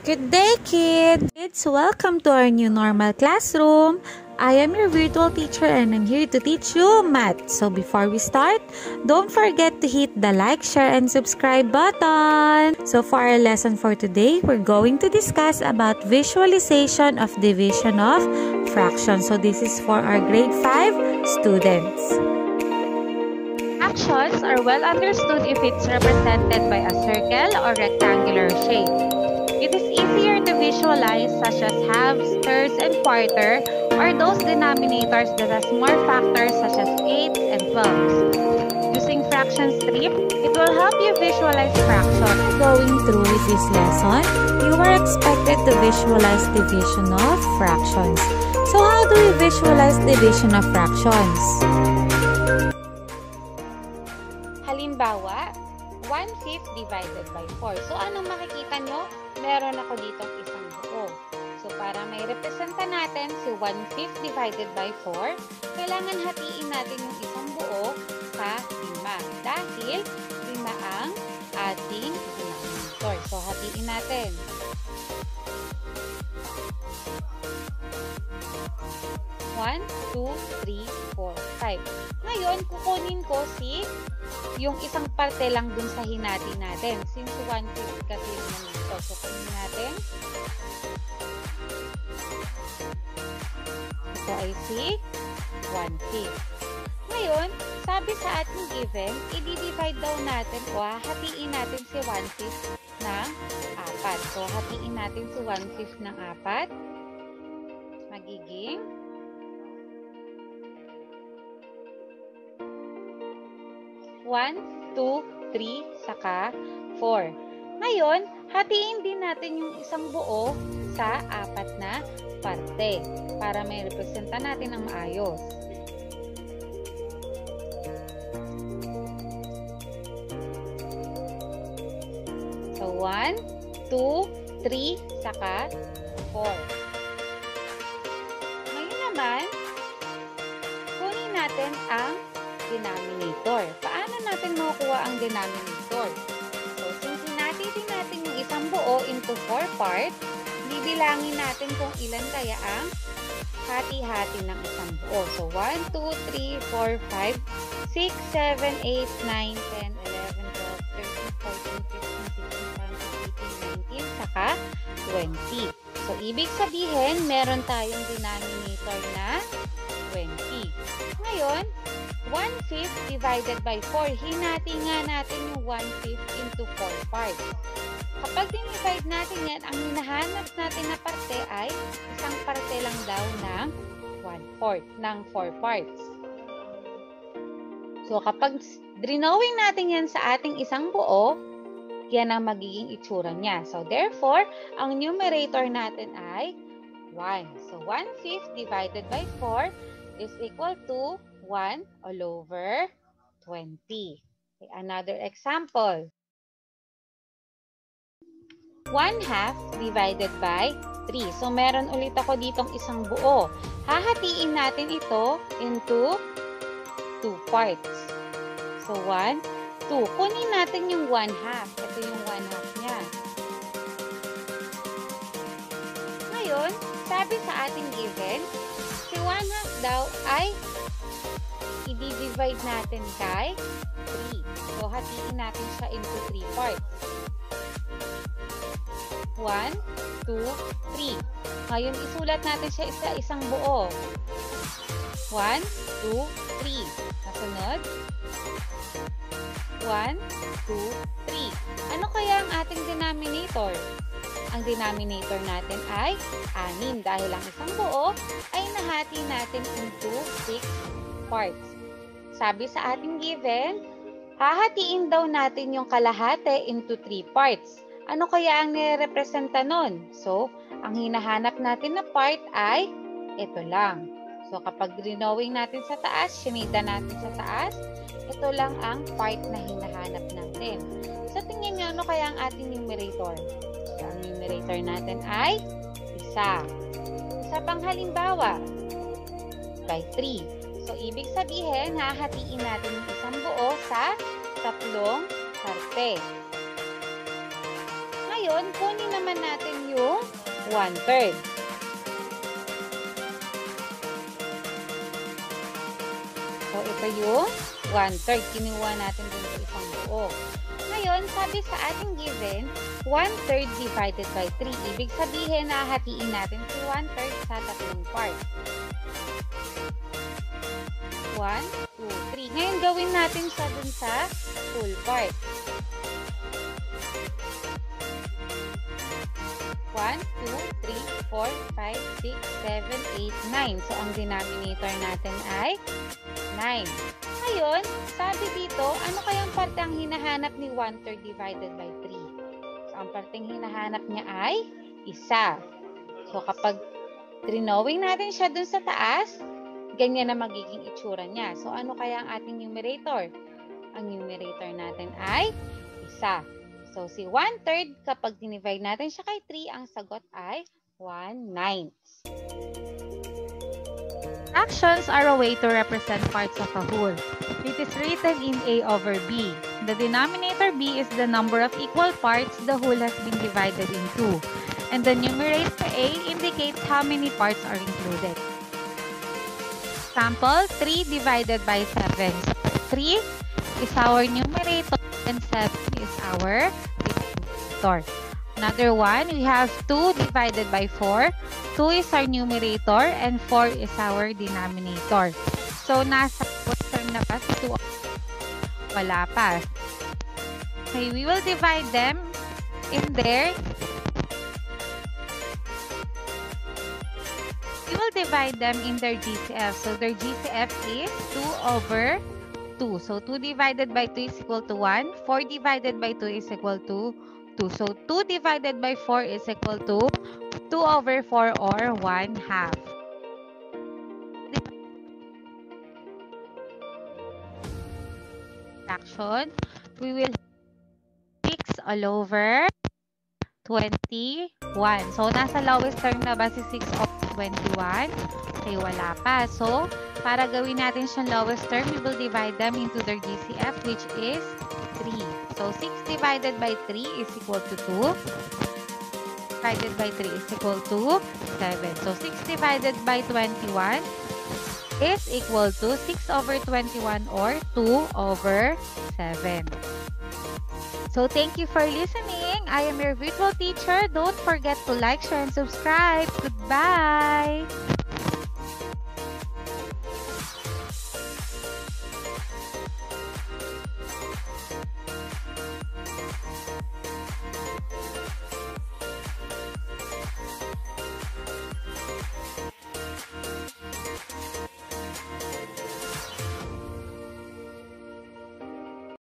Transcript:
Good day, kids! Welcome to our new normal classroom. I am your virtual teacher and I'm here to teach you math. So before we start, don't forget to hit the like, share, and subscribe button. So for our lesson for today, we're going to discuss about visualization of division of fractions. So this is for our grade 5 students. Fractions are well understood if it's represented by a circle or rectangular shape. It is easier to visualize such as halves, thirds, and quarter, or those denominators that has more factors such as 8s and 12s. Using fraction strip, it will help you visualize fractions. Going through with this lesson, you are expected to visualize division of fractions. So how do we visualize division of fractions? Halimbawa, 1/5 divided by 4. So, anong makikita nyo? Meron ako ditong isang buo. So, para may representa natin si 1/5 divided by 4, kailangan hatiin natin yung isang buo sa 5. Dahil 5 ang ating denominator. So, hatiin natin. 1, 2, 3, 4, 5. Ngayon, kukunin ko yung isang parte lang dun sa hinati natin. Since 1/5 kasi yung nandito. So, kunin natin. Ito ay si 1/5. Ngayon, sabi sa ating given, i-divide daw natin o hatiin natin si 1/5 ng 4. So, hatiin natin si 1/5 ng 4. Magiging 1, 2, 3, saka 4. Ngayon, hatiin din natin yung isang buo sa 4 na parte para may representa natin ng maayos. So, 1, 2, 3, saka 4. Ngayon naman, kunin natin ang denominator. Paano natin makukuha ang denominator? So, since hinati din natin yung isang buo into 4 parts, bibilangin natin kung ilan kaya ang hati-hati ng isang buo. So, 1, 2, 3, 4, 5, 6, 7, 8, 9, 10, 11, 12, 13, 14, 15, 16, 17, 18, 19, saka 20. So, ibig sabihin, meron tayong denominator na 20. Ngayon, 1/5 divided by 4. Hinati nga natin yung 1/5 into 4 parts. Kapag dinivide natin yan, ang hinahanap natin na parte ay isang parte lang daw ng 1/4 ng 4 parts. So, kapag drawing natin yan sa ating isang buo, yan ang magiging itsura niya. So, therefore, ang numerator natin ay 1. So, 1/5 divided by 4 is equal to 1 all over 20. Okay, another example. 1/2 divided by 3. So, meron ulit ako ditong isang buo. Hahatiin natin ito into 2 parts. So, 1, 2. Kunin natin yung 1/2. Ito yung 1/2 niya. Ngayon, sabi sa ating given, si 1/2 daw ay i-divide natin kay 3. So, hatiin natin siya into 3 parts. 1, 2, 3. Ngayon, isulat natin siya sa isang buo. 1, 2, 3. Nasunod? 1, 2, 3. Ano kaya ang ating denominator? Ang denominator natin ay 6 dahil ang isang buo ay nahati natin into 6 parts. Sabi sa ating given, hahatiin daw natin yung kalahati into 3 parts. Ano kaya ang nire-representa nun? So, ang hinahanap natin na part ay ito lang. So, kapag drawing natin sa taas, sinita natin sa taas, ito lang ang part na hinahanap natin. So, tingnan nyo, ano kaya ang ating numerator? So, ang numerator natin ay 1. Isa pang halimbawa, by 3. So, ibig sabihin, hahatiin natin yung isang buo sa 3 parte. Ngayon, kunin naman natin yung 1/3. So, ito yung 1/3. Kinuha natin dun sa isang buo. Ngayon, sabi sa ating given, 1/3 divided by 3. Ibig sabihin, nahahatiin natin si 1/3 sa tatlong part. 1, 2, 3. Ngayon, gawin natin siya dun sa full part. 1, 2, 3, 4, 5, 6, 7, 8, 9. So, ang denominator natin ay 9. Ngayon, sabi dito, ano kayang parte ang hinahanap ni 1/3 divided by 3? So, ang parteng hinahanap niya ay isa. So, kapag drawing natin siya dun sa taas, ganyan na magiging itsura niya. So, ano kaya ang ating numerator? Ang numerator natin ay isa. So, si 1/3, kapag dinivide natin siya kay 3, ang sagot ay 1/9. Fractions are a way to represent parts of a whole. It is written in A over B. The denominator B is the number of equal parts the whole has been divided into. And the numerator A indicates how many parts are included. Example, 3 divided by 7. 3 is our numerator and 7 is our denominator. Another one, we have 2 divided by 4. 2 is our numerator and 4 is our denominator. So, nasa term na ba si 2? Wala pa. Okay, we will divide them in there. We will divide them in their GCF. So, their GCF is 2 over 2. So, 2 divided by 2 is equal to 1. 4 divided by 2 is equal to 2. So, 2 divided by 4 is equal to 2 over 4 or 1/2. Fraction, we will 6 all over 21. So, nasa lowest term na ba si 6 over 21? Okay, wala pa. So, para gawin natin siyang lowest term, we will divide them into their GCF, which is 3. So, 6 divided by 3 is equal to 2. Divided by 3 is equal to 7. So, 6 divided by 21 is equal to 6 over 21 or 2 over 7. So, thank you for listening. I am your virtual teacher. Don't forget to like, share, and subscribe. Goodbye!